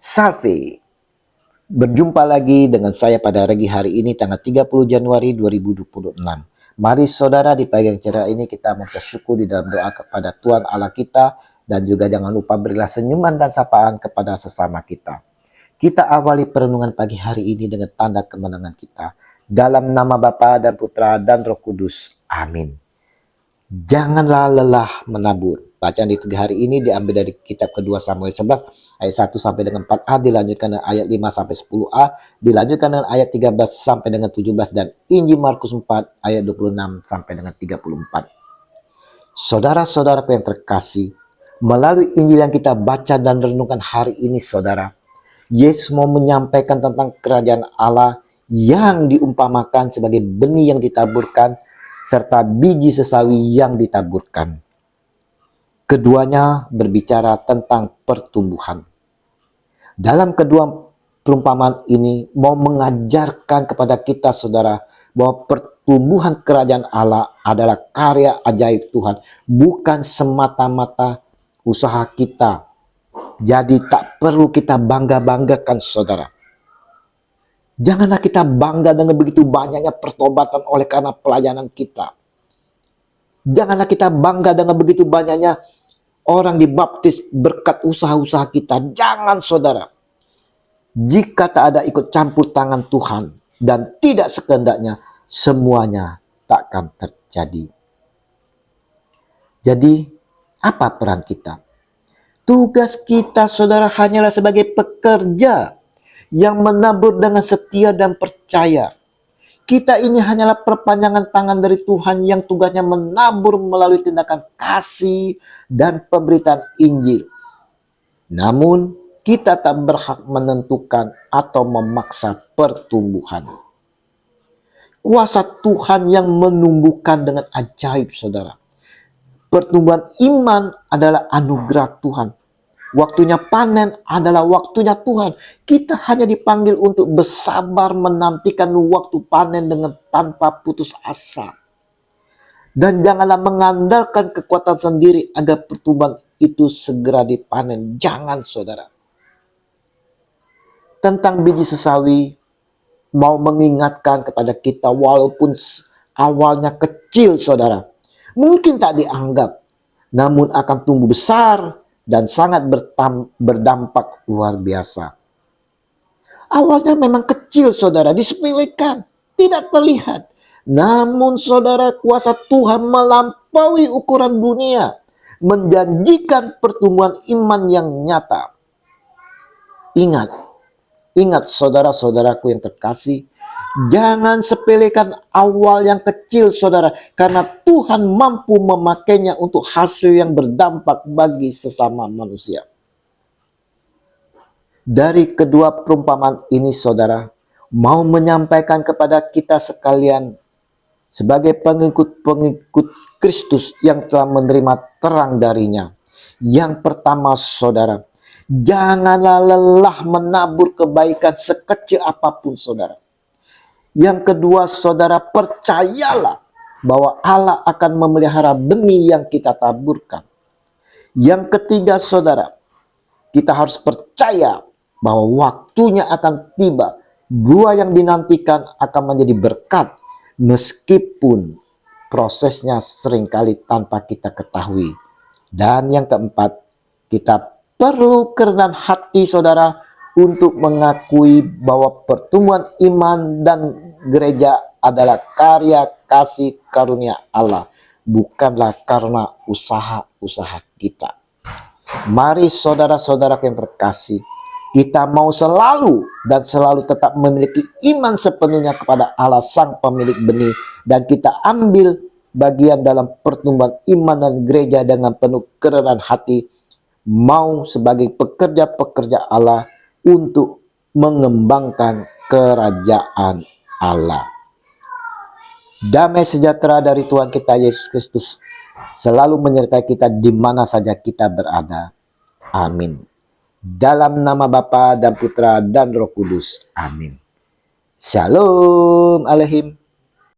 Salve. Berjumpa lagi dengan saya pada pagi hari ini tanggal 30 Januari 2026. Mari saudara, di pagi yang cerah ini kita bersyukur di dalam doa kepada Tuhan Allah kita, dan juga jangan lupa berilah senyuman dan sapaan kepada sesama kita. Kita awali perenungan pagi hari ini dengan tanda kemenangan kita. Dalam nama Bapa dan Putra dan Roh Kudus. Amin. Janganlah lelah menabur. Bacaan di hari ini diambil dari kitab kedua Samuel 11 ayat 1 sampai dengan 4a, dilanjutkan dengan ayat 5 sampai 10a, dilanjutkan dengan ayat 13 sampai dengan 17, dan Injil Markus 4 ayat 26 sampai dengan 34. Saudara-saudaraku yang terkasih, melalui Injil yang kita baca dan renungkan hari ini, saudara, Yesus mau menyampaikan tentang kerajaan Allah yang diumpamakan sebagai benih yang ditaburkan serta biji sesawi yang ditaburkan. Keduanya berbicara tentang pertumbuhan. Dalam kedua perumpamaan ini mau mengajarkan kepada kita, saudara, bahwa pertumbuhan kerajaan Allah adalah karya ajaib Tuhan, bukan semata-mata usaha kita. Jadi tak perlu kita bangga-banggakan, saudara. Janganlah kita bangga dengan begitu banyaknya pertobatan oleh karena pelayanan kita. Janganlah kita bangga dengan begitu banyaknya orang dibaptis berkat usaha-usaha kita. Jangan, saudara. Jika tak ada ikut campur tangan Tuhan dan tidak sekehendaknya, semuanya takkan terjadi. Jadi, apa peran kita? Tugas kita, saudara, hanyalah sebagai pekerja yang menabur dengan setia dan percaya. Kita ini hanyalah perpanjangan tangan dari Tuhan yang tugasnya menabur melalui tindakan kasih dan pemberitaan Injil. Namun, kita tak berhak menentukan atau memaksa pertumbuhan. Kuasa Tuhan yang menumbuhkan dengan ajaib, saudara. Pertumbuhan iman adalah anugerah Tuhan. Waktunya panen adalah waktunya Tuhan. Kita hanya dipanggil untuk bersabar menantikan waktu panen dengan tanpa putus asa. Dan janganlah mengandalkan kekuatan sendiri agar pertumbuhan itu segera dipanen. Jangan, saudara. Tentang biji sesawi, mau mengingatkan kepada kita walaupun awalnya kecil, saudara. Mungkin tak dianggap, namun akan tumbuh besar dan sangat berdampak luar biasa. Awalnya memang kecil, saudara, disepelekan, tidak terlihat. Namun, saudara, kuasa Tuhan melampaui ukuran dunia, menjanjikan pertumbuhan iman yang nyata. Ingat saudara-saudaraku yang terkasih, jangan sepelekan awal yang kecil, saudara, karena Tuhan mampu memakainya untuk hasil yang berdampak bagi sesama manusia. Dari kedua perumpamaan ini, saudara, mau menyampaikan kepada kita sekalian sebagai pengikut-pengikut Kristus yang telah menerima terang darinya. Yang pertama, saudara, janganlah lelah menabur kebaikan sekecil apapun, saudara. Yang kedua, saudara, percayalah bahwa Allah akan memelihara benih yang kita taburkan. Yang ketiga, saudara, kita harus percaya bahwa waktunya akan tiba. Buah yang dinantikan akan menjadi berkat, meskipun prosesnya seringkali tanpa kita ketahui. Dan yang keempat, kita perlu kerendahan hati, saudara, untuk mengakui bahwa pertumbuhan iman dan gereja adalah karya kasih karunia Allah, bukanlah karena usaha-usaha kita. Mari saudara-saudara yang terkasih, kita mau selalu tetap memiliki iman sepenuhnya kepada Allah Sang Pemilik benih, dan kita ambil bagian dalam pertumbuhan iman dan gereja dengan penuh kerendahan hati, mau sebagai pekerja-pekerja Allah untuk mengembangkan kerajaan Allah. Damai sejahtera dari Tuhan kita Yesus Kristus selalu menyertai kita di mana saja kita berada. Amin. Dalam nama Bapa dan Putra dan Roh Kudus. Amin. Shalom Alehim.